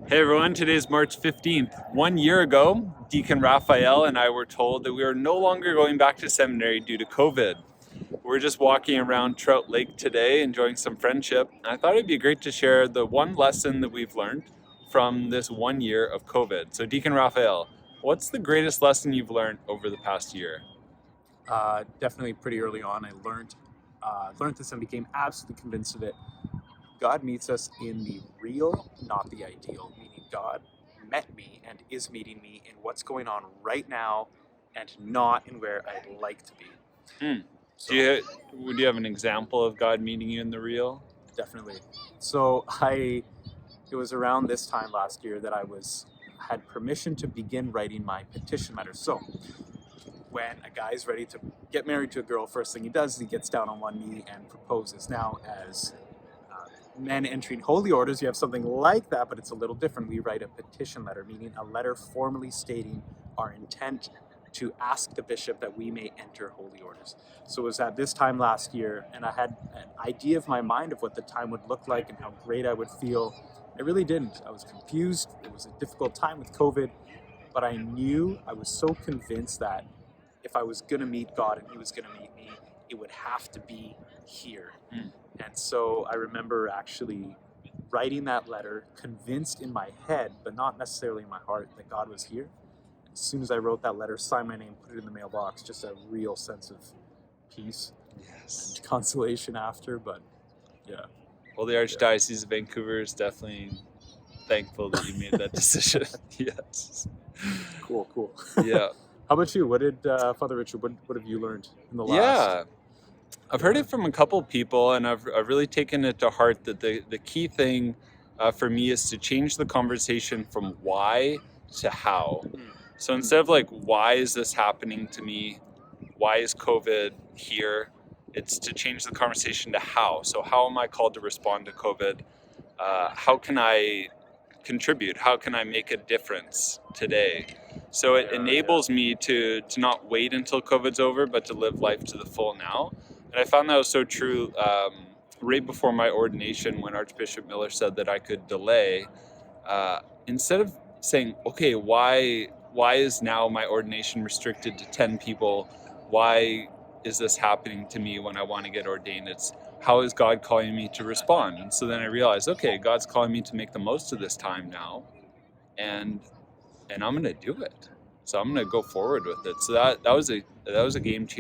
Hey everyone, today is March 15th. 1 year ago, Deacon Raffaele and I were told that we are no longer going back to seminary due to COVID. We're just walking around Trout Lake today, enjoying some friendship. And I thought it'd be great to share the one lesson that we've learned from this 1 year of COVID. So Deacon Raffaele, what's the greatest lesson you've learned over the past year? Definitely pretty early on, I learned this and became absolutely convinced of it. God meets us in the real, not the ideal, meaning God met me and is meeting me in what's going on right now and not in where I'd like to be. Hmm. So, Would you have an example of God meeting you in the real? definitely. So it was around this time last year that had permission to begin writing my petition letter. So when a guy's ready to get married to a girl, first thing he does is he gets down on one knee and proposes. Now, as men entering holy orders, you have something like that, but it's a little different. We write a petition letter, meaning a letter formally stating our intent to ask the bishop that we may enter holy orders. So it was at this time last year, and I had an idea of my mind of what the time would look like and how great I would feel. I really didn't. I was confused. It was a difficult time with COVID, but I was so convinced that if I was going to meet God and He was going to meet me, it would have to be here. Hmm. And so I remember actually writing that letter, convinced in my head, but not necessarily in my heart, that God was here. As soon as I wrote that letter, signed my name, put it in the mailbox, just a real sense of peace Yes. and consolation after. But yeah. Well, the Archdiocese of Vancouver is definitely thankful that you made that decision. Yes. Cool. Yeah. How about you? What did Father Richard? What have you learned in the last? Yeah. I've heard it from a couple people, and I've really taken it to heart that the key thing for me is to change the conversation from why to how. So instead of like, why is this happening to me? Why is COVID here? It's to change the conversation to how. So how am I called to respond to COVID? How can I contribute? How can I make a difference today? So it enables me to not wait until COVID's over, but to live life to the full now. And I found that was so true right before my ordination when Archbishop Miller said that I could delay. Instead of saying, okay, why is now my ordination restricted to 10 people? Why is this happening to me when I want to get ordained? It's how is God calling me to respond? And so then I realized, okay, God's calling me to make the most of this time now, and I'm going to do it. So I'm going to go forward with it. So that was a game changer.